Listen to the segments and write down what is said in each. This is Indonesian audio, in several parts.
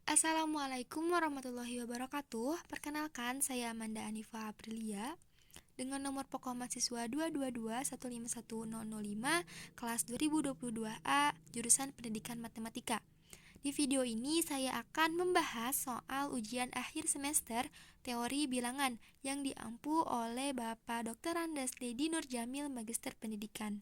Assalamualaikum warahmatullahi wabarakatuh. Perkenalkan, saya Amanda Anifa Aprilia dengan nomor pokok mahasiswa 222151005 kelas 2022A jurusan Pendidikan Matematika. Di video ini saya akan membahas soal ujian akhir semester teori bilangan yang diampu oleh Bapak Dr. Andes Dedi Nurjamil, Magister Pendidikan.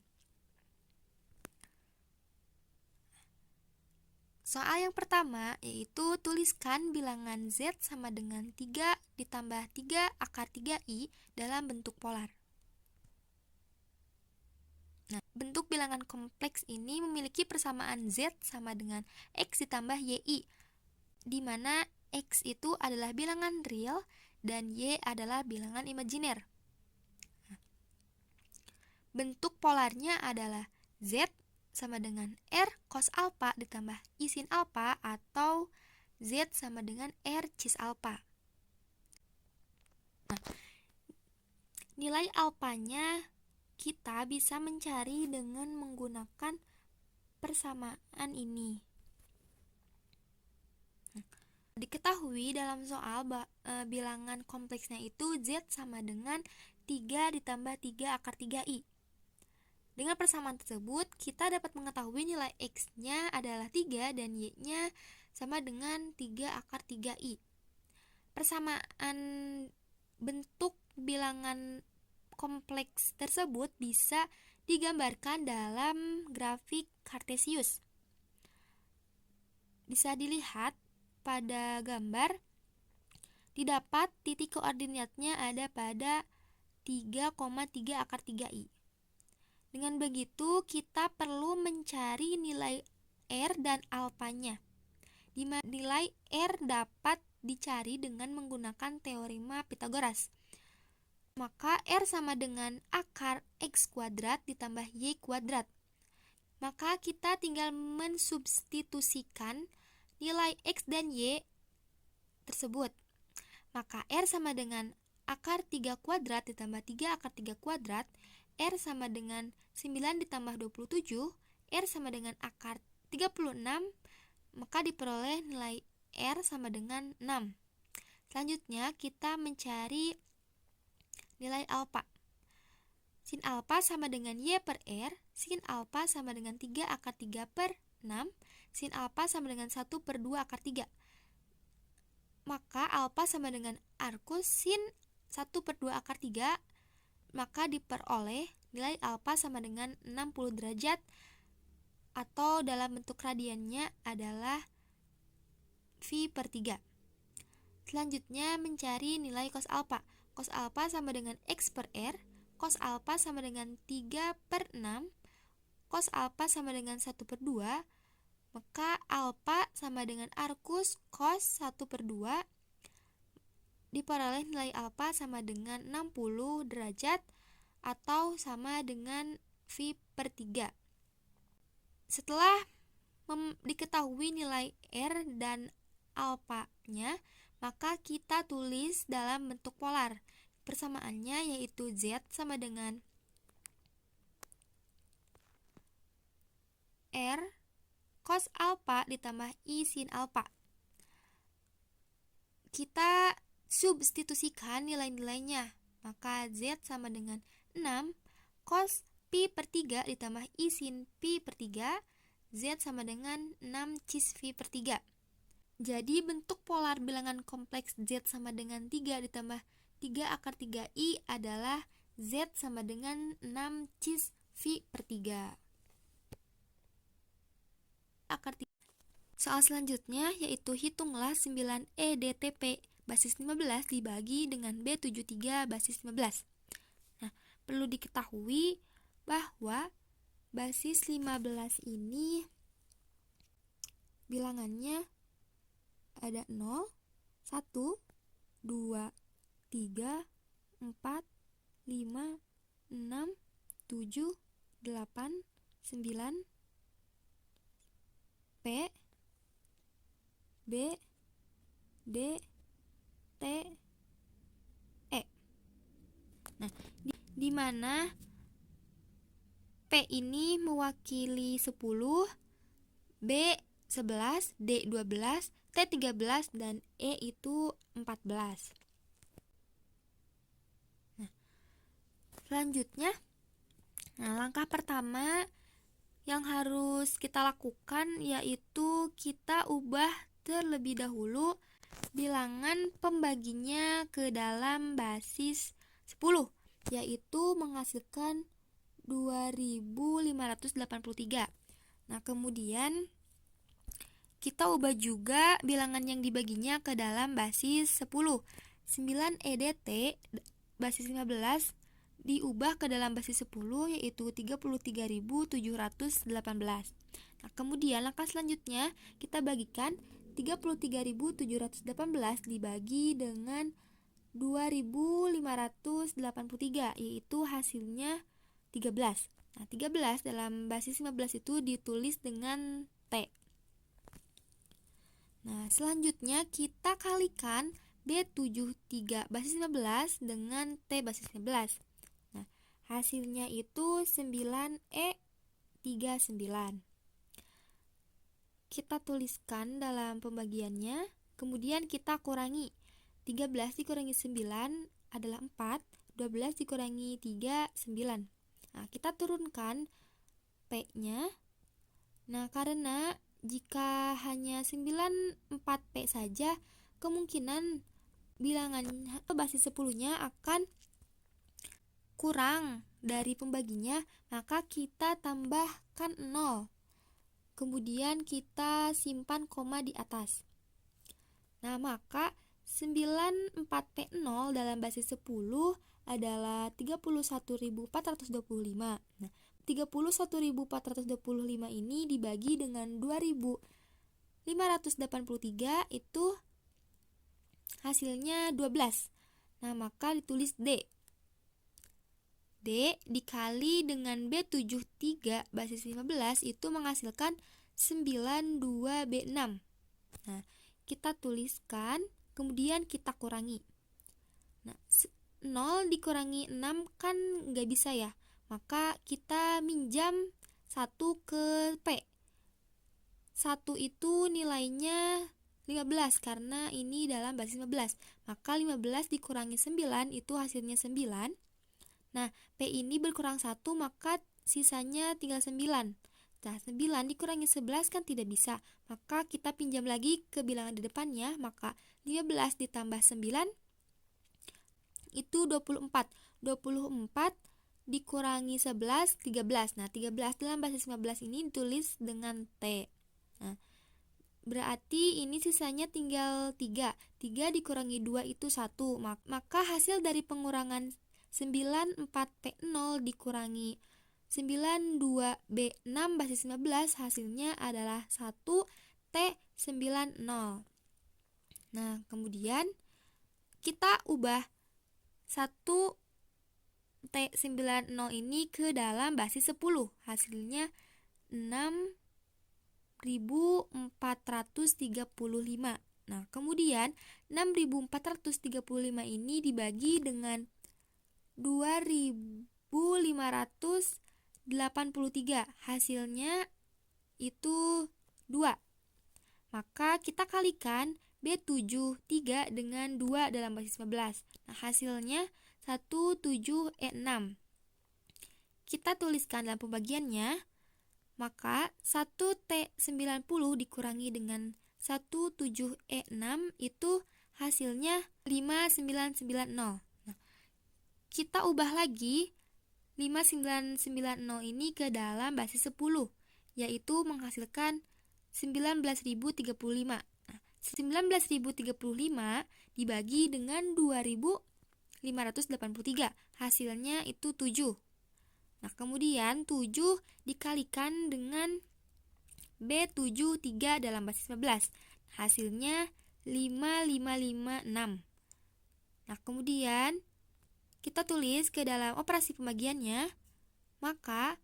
Soal yang pertama yaitu tuliskan bilangan Z sama dengan 3 ditambah 3 akar 3I dalam bentuk polar. Nah, bentuk bilangan kompleks ini memiliki persamaan Z sama dengan X ditambah YI, di mana X itu adalah bilangan real dan Y adalah bilangan imajiner. Bentuk polarnya adalah Z sama dengan R cos alpha ditambah I sin alpha atau Z sama dengan R cis alpha. Nah, nilai alpanya kita bisa mencari dengan menggunakan persamaan ini. Diketahui dalam soal bilangan kompleksnya itu Z sama dengan 3 ditambah 3 akar 3I. Dengan persamaan tersebut, kita dapat mengetahui nilai X-nya adalah 3 dan Y-nya sama dengan 3 akar 3I. Persamaan bentuk bilangan kompleks tersebut bisa digambarkan dalam grafik kartesius. Bisa dilihat pada gambar, didapat titik koordinatnya ada pada 3,3 akar 3I. Dengan begitu, kita perlu mencari nilai R dan alfanya, di mana nilai R dapat dicari dengan menggunakan teorema Pythagoras. Maka R sama dengan akar X kuadrat ditambah Y kuadrat. Maka kita tinggal mensubstitusikan nilai X dan Y tersebut. Maka R sama dengan akar 3 kuadrat ditambah 3 akar 3 kuadrat, R sama dengan 9 ditambah 27, R sama dengan akar 36, maka diperoleh nilai R sama dengan 6. Selanjutnya kita mencari nilai alfa. Sin alfa sama dengan Y per R, sin alfa sama dengan 3 akar 3 per 6, sin alfa sama dengan 1 per 2 akar 3. Maka alfa sama dengan arcus sin 1 per 2 akar 3, maka diperoleh nilai alfa sama dengan 60 derajat atau dalam bentuk radiannya adalah V per 3. Selanjutnya mencari nilai cos alfa. Cos alfa sama dengan X per R, cos alfa sama dengan 3 per 6, cos alfa sama dengan 1 per 2, maka alfa sama dengan arcus cos 1 per 2, diperoleh nilai alfa sama dengan 60 derajat atau sama dengan V per 3. Setelah diketahui nilai R dan alfanya, maka kita tulis dalam bentuk polar. Persamaannya yaitu Z sama dengan R cos alpha ditambah I sin alpha. Kita substitusikan nilai-nilainya, maka Z sama dengan 6 cos pi per 3 ditambah I sin pi per 3, Z sama dengan 6 cis V per 3. Jadi bentuk polar bilangan kompleks Z sama dengan 3 ditambah 3 akar 3I adalah Z sama dengan 6 cis V per 3. Soal selanjutnya yaitu hitunglah 9 EDTP basis 15 dibagi dengan B73 basis 15. Nah, perlu diketahui bahwa basis 15 ini bilangannya ada 0, 1, 2, 3, 4, 5, 6, 7, 8, 9, P, B, D, T, E. Nah, di mana P ini mewakili 10, B 11, D 12, T 13, dan E itu 14. Selanjutnya, langkah pertama yang harus kita lakukan yaitu kita ubah terlebih dahulu bilangan pembaginya ke dalam basis 10, yaitu menghasilkan 2583. Nah, kemudian kita ubah juga bilangan yang dibaginya ke dalam basis 10. 9 EDT basis 15 diubah ke dalam basis 10, yaitu 33.718. Nah, kemudian langkah selanjutnya kita bagikan 33.718 dibagi dengan 2.583, yaitu hasilnya 13. Nah, 13 dalam basis 15 itu ditulis dengan T. Nah, selanjutnya kita kalikan B73 basis 15 dengan T basis 15. Nah, hasilnya itu 9E39. Kita tuliskan dalam pembagiannya, kemudian kita kurangi. 13 dikurangi 9 adalah 4, 12 dikurangi 3, 9. Nah, kita turunkan P-nya. Nah, karena jika hanya 94P saja, kemungkinan bilangan basis 10-nya akan kurang dari pembaginya, maka kita tambahkan 0. Kemudian kita simpan koma di atas. Nah, maka 94P0 dalam basis 10 adalah 31.425. Nah, 31.425 ini dibagi dengan 2.583 itu hasilnya 12. Nah, maka ditulis D. D dikali dengan B73 basis 15 itu menghasilkan 92B6. Nah, kita tuliskan, kemudian kita kurangi. Nah, 0 dikurangi 6 kan nggak bisa ya, maka kita minjam 1 ke P. 1 itu nilainya 15 karena ini dalam basis 15. Maka 15 dikurangi 9 itu hasilnya 9. Nah, P ini berkurang 1, maka sisanya tinggal 9. Nah, 9 dikurangi 11 kan tidak bisa. Maka kita pinjam lagi ke bilangan di depannya, maka 15 ditambah 9 itu 24. 24 dikurangi 11, 13. Nah, 13 dalam basis 15 ini ditulis dengan T. Nah, berarti ini sisanya tinggal 3. 3 dikurangi 2 itu 1. Maka hasil dari pengurangan 94P0 dikurangi 92B6 basis 15 hasilnya adalah 1T90. Nah, kemudian kita ubah 1T90 ini ke dalam basis 10. Hasilnya 6.435. Nah, kemudian 6.435 ini dibagi dengan 2.583, hasilnya itu 2. Maka kita kalikan B73 dengan 2 dalam basis 15. Nah, hasilnya 17E6. Kita tuliskan dalam pembagiannya, maka 1T90 dikurangi dengan 17E6 itu hasilnya 5990. Kita ubah lagi 5990 ini ke dalam basis 10, yaitu menghasilkan 19.035. Nah, 19.035 dibagi dengan 2.583, hasilnya itu 7. Nah, kemudian 7 dikalikan dengan B73 dalam basis 15, hasilnya 5556. Nah, kemudian kita tulis ke dalam operasi pembagiannya, maka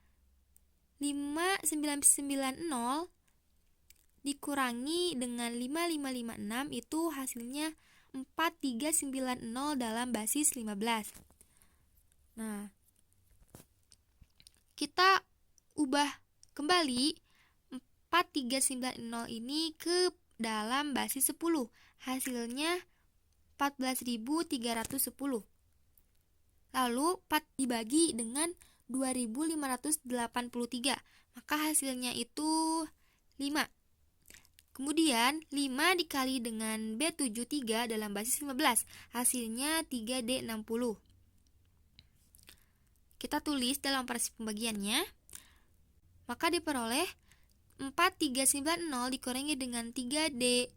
5990 dikurangi dengan 5556 itu hasilnya 4390 dalam basis 15. Nah, kita ubah kembali 4390 ini ke dalam basis 10. Hasilnya 14.310. Lalu 4 dibagi dengan 2.583, maka hasilnya itu 5. Kemudian 5 dikali dengan B73 dalam basis 15, hasilnya 3D60. Kita tulis dalam operasi pembagiannya, maka diperoleh 4390 dikurangi dengan 3D60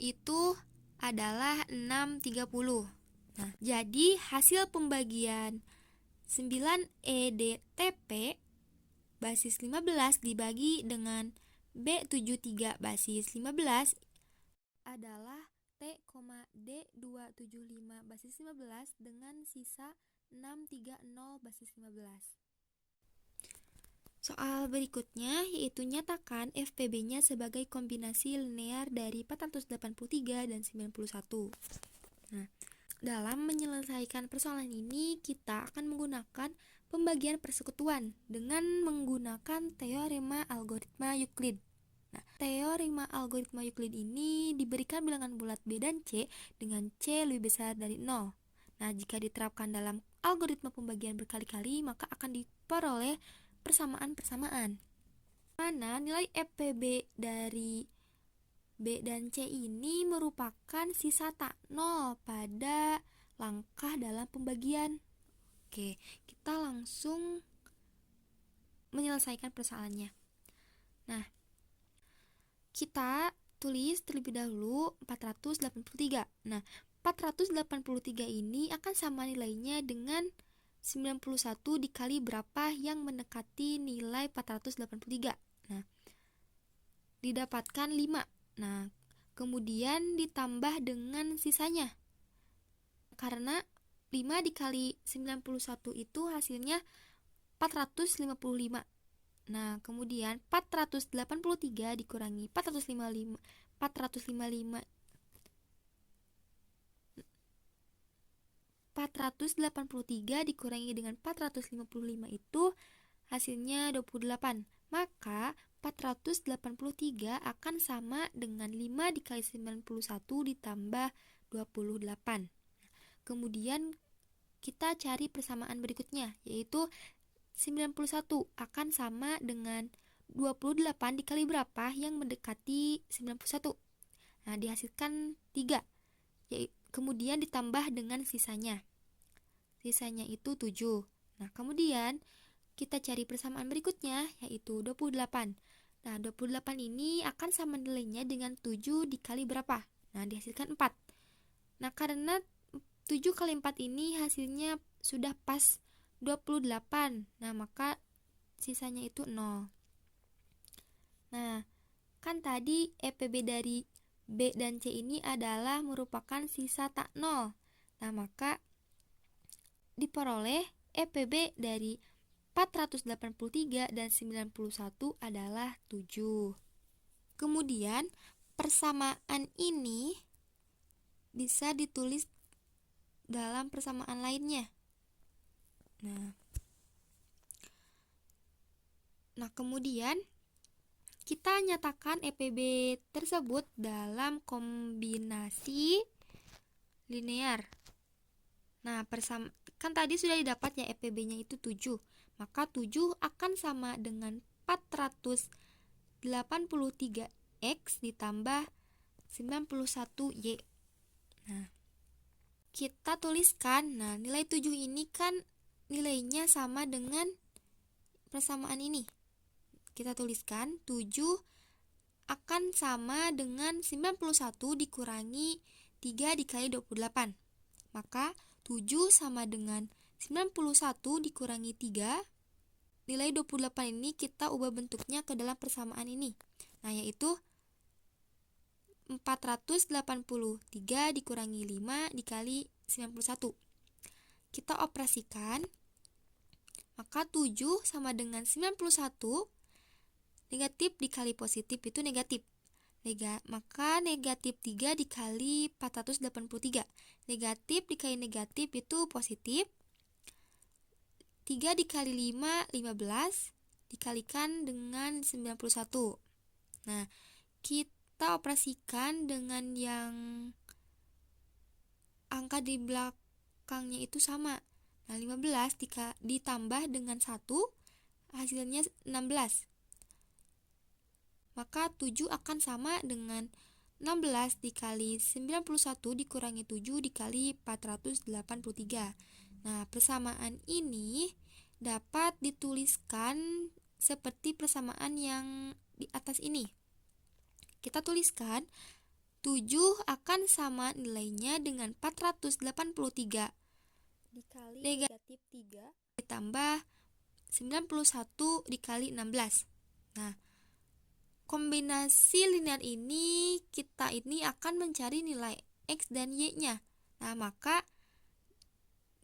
itu adalah 630. Nah, jadi hasil pembagian 9EDTP basis 15 dibagi dengan B73 basis 15 adalah T,D275 basis 15 dengan sisa 630 basis 15. Soal berikutnya yaitu nyatakan FPB-nya sebagai kombinasi linear dari 483 dan 91. Nah, dalam menyelesaikan persoalan ini kita akan menggunakan pembagian persekutuan dengan menggunakan teorema algoritma Euclid. Nah, teorema algoritma Euclid ini diberikan bilangan bulat B dan C dengan C lebih besar dari 0. Nah, jika diterapkan dalam algoritma pembagian berkali-kali, maka akan diperoleh persamaan-persamaan. Mana nilai FPB dari B dan C ini merupakan sisa tak nol pada langkah dalam pembagian. Oke, kita langsung menyelesaikan persoalannya. Nah, kita tulis terlebih dahulu 483. Nah, 483 ini akan sama nilainya dengan 91 dikali berapa yang mendekati nilai 483. Nah, didapatkan 5. Nah, kemudian ditambah dengan sisanya. Karena 5 dikali 91 itu hasilnya 455. Nah, kemudian 483 dikurangi 455 483 dikurangi dengan 455 itu hasilnya 28. Maka 483 akan sama dengan 5 dikali 91 ditambah 28. Kemudian kita cari persamaan berikutnya, yaitu 91 akan sama dengan 28 dikali berapa yang mendekati 91. Nah, dihasilkan 3. Kemudian ditambah dengan sisanya. Sisanya itu 7. Nah, kemudian kita cari persamaan berikutnya, yaitu 28. Nah, 28 ini akan sama nilainya dengan 7 dikali berapa? Nah, dihasilkan 4. Nah, karena 7 kali 4 ini hasilnya sudah pas 28. Nah, maka sisanya itu 0. Nah, kan tadi EPB dari B dan C ini adalah merupakan sisa tak 0. Nah, maka diperoleh EPB dari 483 dan 91 adalah 7. Kemudian persamaan ini bisa ditulis dalam persamaan lainnya. Nah, kemudian kita nyatakan EPB tersebut dalam kombinasi linear. Nah, kan tadi sudah didapat ya EPB-nya itu 7. Maka 7 akan sama dengan 483X ditambah 91Y. Nah, kita tuliskan. Nah, nilai 7 ini kan nilainya sama dengan persamaan ini. Kita tuliskan 7 akan sama dengan 91 dikurangi 3 dikali 28. Maka 7 sama dengan 91 dikurangi 3. Nilai 28 ini kita ubah bentuknya ke dalam persamaan ini. Nah, yaitu 483 dikurangi 5 dikali 91. Kita operasikan. Maka 7 sama dengan 91. Negatif dikali positif itu negatif. Maka negatif 3 dikali 483. Negatif dikali negatif itu positif. 3 dikali 5, 15, dikalikan dengan 91. Nah, kita operasikan dengan yang angka di belakangnya itu sama. Nah, 15 ditambah dengan 1, hasilnya 16. Maka 7 akan sama dengan 16 dikali 91 dikurangi 7 dikali 483. Nah, persamaan ini dapat dituliskan seperti persamaan yang di atas ini. Kita tuliskan 7 akan sama nilainya dengan 483 dikali negatif 3 ditambah 91 dikali 16. Nah, kombinasi linear kita ini akan mencari nilai X dan Y-nya. Nah, maka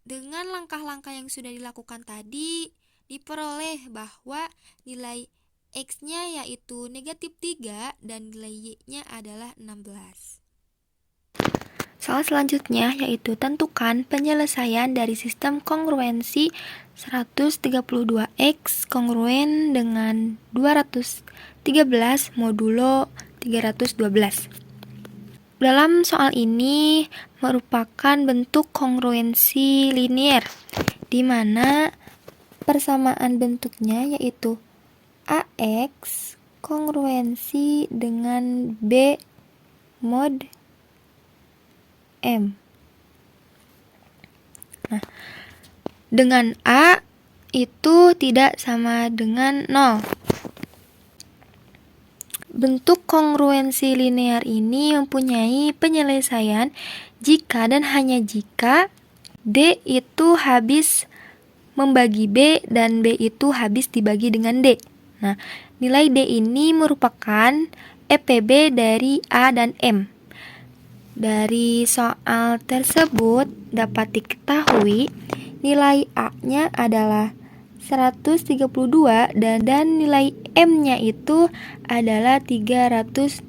dengan langkah-langkah yang sudah dilakukan tadi, diperoleh bahwa nilai X-nya yaitu negatif 3 dan nilai Y-nya adalah 16. Soal selanjutnya yaitu tentukan penyelesaian dari sistem kongruensi 132X kongruen dengan 213 modulo 312. Dalam soal ini merupakan bentuk kongruensi linear, di mana persamaan bentuknya yaitu AX kongruensi dengan B mod M. Nah, dengan A itu tidak sama dengan 0. Bentuk kongruensi linear ini mempunyai penyelesaian jika dan hanya jika D itu habis membagi B dan B itu habis dibagi dengan D. Nah, nilai D ini merupakan EPB dari A dan M. Dari soal tersebut dapat diketahui nilai A-nya adalah 132 dan nilai M-nya itu adalah 312.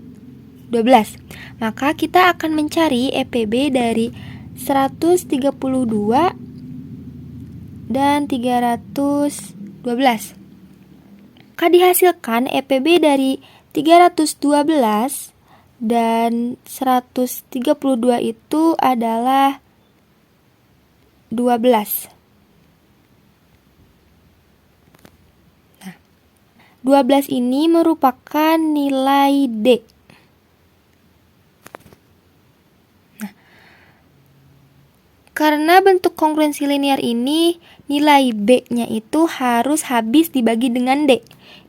Maka kita akan mencari EPB dari 132 dan 312. Maka dihasilkan EPB dari 312 dan 132 itu adalah 12. Nah, 12 ini merupakan nilai D. Nah, karena bentuk kongruensi linear ini nilai B-nya itu harus habis dibagi dengan D.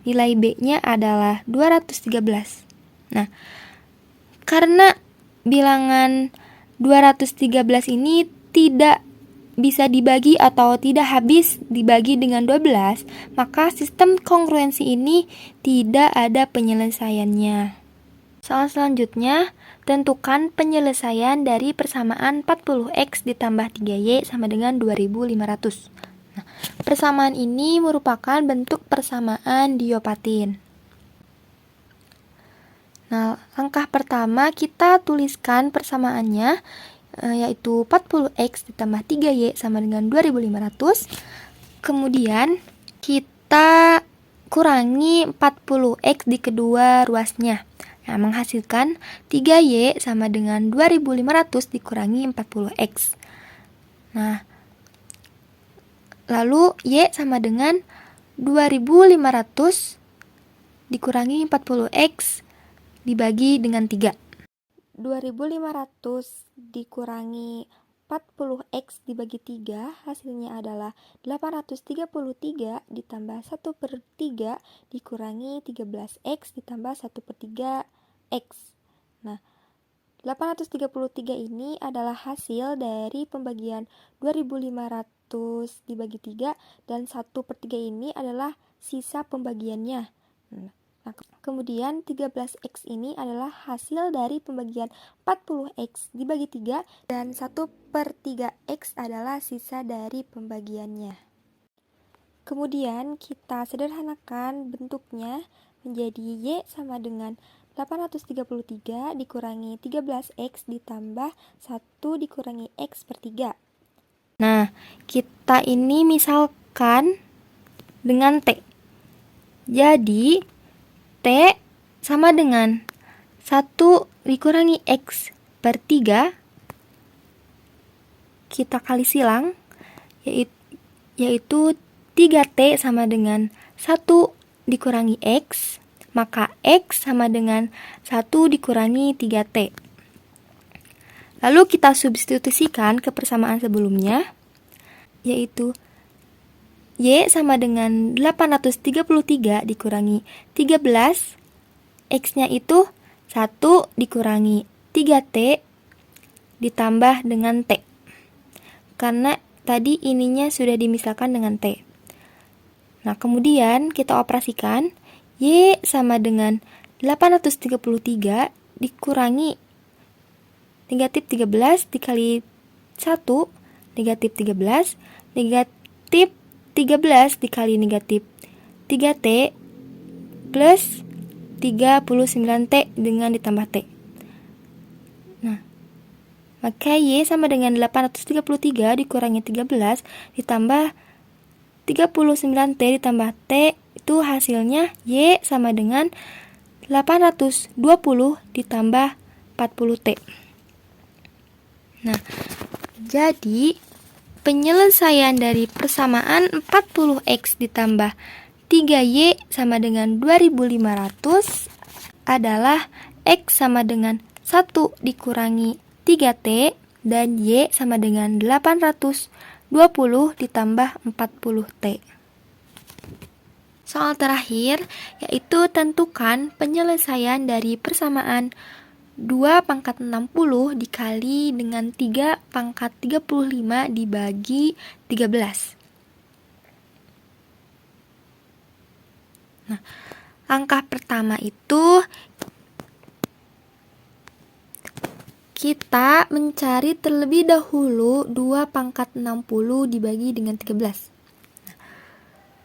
Nilai B-nya adalah 213. Nah, karena bilangan 213 ini tidak bisa dibagi atau tidak habis dibagi dengan 12, maka sistem kongruensi ini tidak ada penyelesaiannya. Soal selanjutnya, tentukan penyelesaian dari persamaan 40X ditambah 3Y sama dengan 2500. Nah, persamaan ini merupakan bentuk persamaan Diopatin. Nah, langkah pertama kita tuliskan persamaannya, yaitu 40X ditambah 3Y sama dengan 2500. Kemudian kita kurangi 40X di kedua ruasnya. Nah, menghasilkan 3Y sama dengan 2500 dikurangi 40X. Nah, lalu Y sama dengan 2500 dikurangi 40X dibagi dengan 3. 2500 dikurangi 40X dibagi 3 hasilnya adalah 833 ditambah 1/3 dikurangi 13X ditambah 1/3 X. Nah, 833 ini adalah hasil dari pembagian 2500 dibagi 3 dan 1/3 ini adalah sisa pembagiannya. Nah, kemudian 13X ini adalah hasil dari pembagian 40X dibagi 3 dan 1/3X adalah sisa dari pembagiannya. Kemudian kita sederhanakan bentuknya menjadi Y sama dengan 833 dikurangi 13X ditambah 1 dikurangi X per 3. Nah, kita ini dikalikan dengan T. Jadi, T sama dengan 1 dikurangi X per 3, kita kali silang, yaitu 3T sama dengan 1 dikurangi X, maka X sama dengan 1 dikurangi 3T. Lalu kita substitusikan ke persamaan sebelumnya, yaitu Y sama dengan 833 dikurangi 13, X-nya itu 1 dikurangi 3T ditambah dengan T. Karena tadi ininya sudah dimisahkan dengan T. Nah, kemudian kita operasikan Y sama dengan 833 dikurangi negatif 13 dikali 1, negatif 13, negatif 13 dikali negatif 3T plus 39T dengan ditambah T. Nah, maka Y sama dengan 833 dikurangi 13 ditambah 39T ditambah T, itu hasilnya Y sama dengan 820 ditambah 40T. Nah, jadi penyelesaian dari persamaan 40X ditambah 3Y sama dengan 2500 adalah X sama dengan 1 dikurangi 3T dan Y sama dengan 820 ditambah 40T. Soal terakhir yaitu tentukan penyelesaian dari persamaan 2 pangkat 60 dikali dengan 3 pangkat 35 dibagi 13. Nah, langkah pertama itu kita mencari terlebih dahulu 2 pangkat 60 dibagi dengan 13.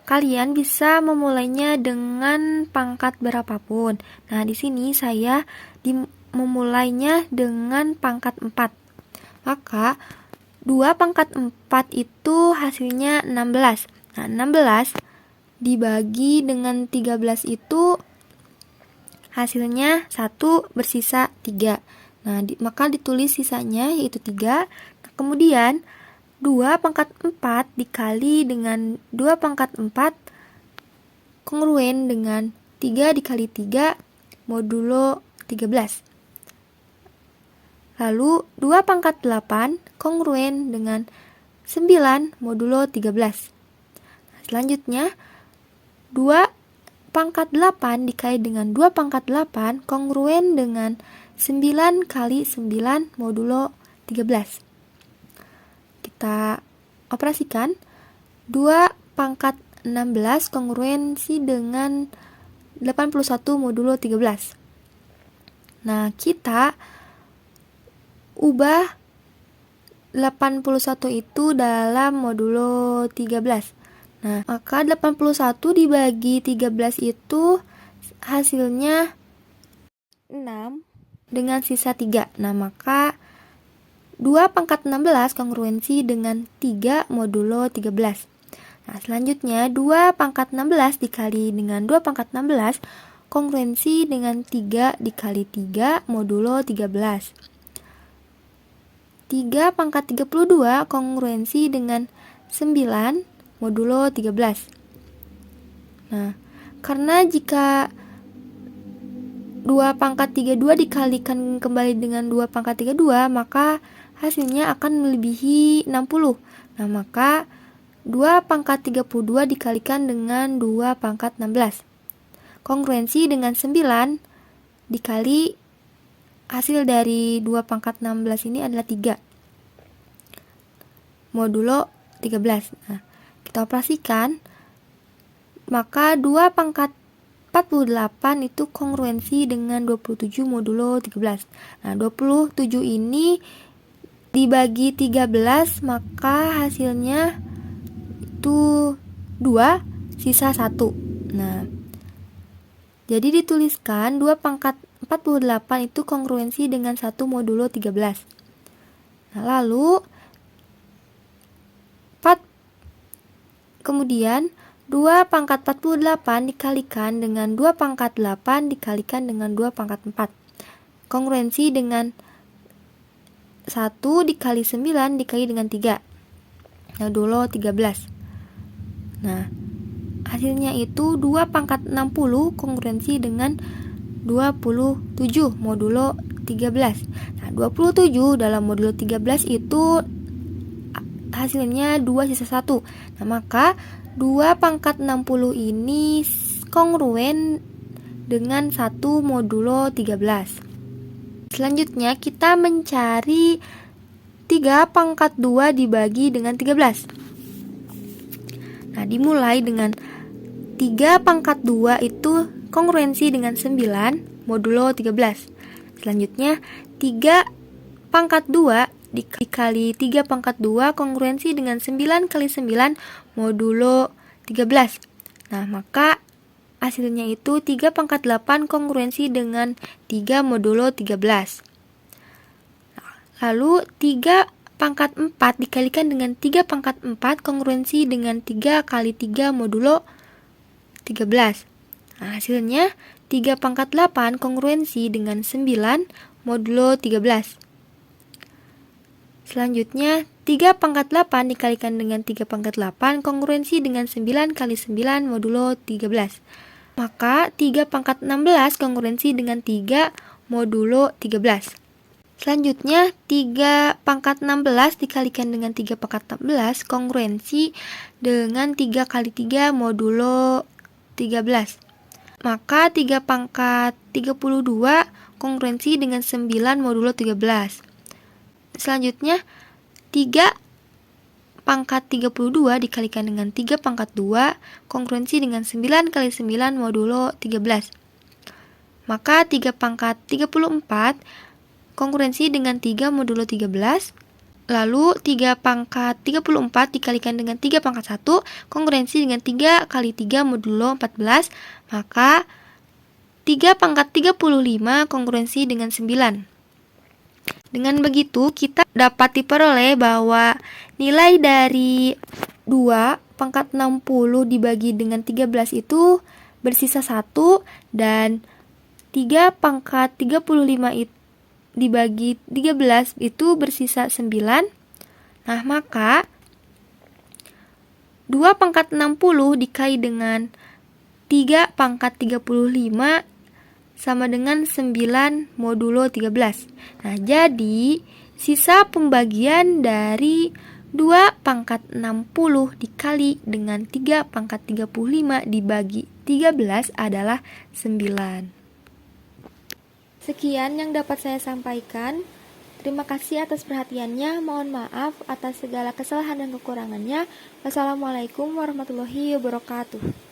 Kalian bisa memulainya dengan pangkat berapapun. Nah, di sini saya memulainya dengan pangkat 4. Maka 2 pangkat 4 itu hasilnya 16. Nah, 16 dibagi dengan 13 itu hasilnya 1 bersisa 3. Nah, maka ditulis sisanya yaitu 3. Nah, kemudian 2 pangkat 4 dikali dengan 2 pangkat 4 kongruen dengan 3 dikali 3 modulo 13. Lalu 2 pangkat 8 kongruen dengan 9 modulo 13. Nah, selanjutnya 2 pangkat 8 dikali dengan 2 pangkat 8 kongruen dengan 9 kali 9 modulo 13. Kita operasikan 2 pangkat 16 kongruensi dengan 81 modulo 13. Nah, kita ubah 81 itu dalam modulo 13. Nah, maka 81 dibagi 13 itu hasilnya 6 dengan sisa 3. Nah, maka 2 pangkat 16 kongruensi dengan 3 modulo 13. Nah, selanjutnya 2 pangkat 16 dikali dengan 2 pangkat 16 kongruensi dengan 3 dikali 3 modulo 13. 3 pangkat 32 kongruensi dengan 9 modulo 13. Nah, karena jika 2 pangkat 32 dikalikan kembali dengan 2 pangkat 32, maka hasilnya akan melebihi 60. Nah, maka 2 pangkat 32 dikalikan dengan 2 pangkat 16. Kongruensi dengan 9 dikali hasil dari 2 pangkat 16 ini adalah 3. Modulo 13. Nah, kita operasikan, maka 2 pangkat 48 itu kongruensi dengan 27 modulo 13. Nah, 27 ini dibagi 13, maka hasilnya itu 2, sisa 1. Nah, jadi dituliskan 2 pangkat 48 itu kongruensi dengan 1 modulo 13. Nah, lalu Kemudian 2 pangkat 48 dikalikan dengan 2 pangkat 8 dikalikan dengan 2 pangkat 4. Kongruensi dengan 1 dikali 9 dikali dengan 3. Modulo 13. Nah, hasilnya itu 2 pangkat 60 kongruensi dengan 27 modulo 13. Nah, 27 dalam modulo 13 itu hasilnya 2 sisa 1. Nah, maka 2 pangkat 60 ini kongruen dengan 1 modulo 13. Selanjutnya kita mencari 3 pangkat 2 dibagi dengan 13. Nah, dimulai dengan 3 pangkat 2 itu kongruensi dengan 9 modulo 13. Selanjutnya 3 pangkat 2 dikali 3 pangkat 2 kongruensi dengan 9 kali 9 modulo 13. Nah, maka hasilnya itu 3 pangkat 8 kongruensi dengan 3 modulo 13. Lalu 3 pangkat 4 dikalikan dengan 3 pangkat 4 kongruensi dengan 3 kali 3 modulo 13. Nah, hasilnya 3 pangkat 8 kongruensi dengan 9 modulo 13. Selanjutnya 3 pangkat 8 dikalikan dengan 3 pangkat 8 kongruensi dengan 9 kali 9 modulo 13. Maka 3 pangkat 16 kongruensi dengan 3 modulo 13. Selanjutnya 3 pangkat 16 dikalikan dengan 3 pangkat 16 kongruensi dengan 3 kali 3 modulo 13. Maka 3 pangkat 32 kongruensi dengan 9 modulo 13. Selanjutnya 3 pangkat 32 dikalikan dengan 3 pangkat 2 kongruensi dengan 9 kali 9 modulo 13. Maka 3 pangkat 34 kongruensi dengan 3 modulo 13. Lalu 3 pangkat 34 dikalikan dengan 3 pangkat 1 kongruensi dengan 3 kali 3 modulo 14. Maka 3 pangkat 35 kongruensi dengan 9. Dengan begitu kita dapat diperoleh bahwa nilai dari 2 pangkat 60 dibagi dengan 13 itu bersisa 1 dan 3 pangkat 35 itu dibagi 13 itu bersisa 9. Nah, maka 2 pangkat 60 dikali dengan 3 pangkat 35 sama dengan 9 modulo 13. Nah, jadi sisa pembagian dari 2 pangkat 60 dikali dengan 3 pangkat 35 dibagi 13 adalah 9. Sekian yang dapat saya sampaikan. Terima kasih atas perhatiannya. Mohon maaf atas segala kesalahan dan kekurangannya. Wassalamualaikum warahmatullahi wabarakatuh.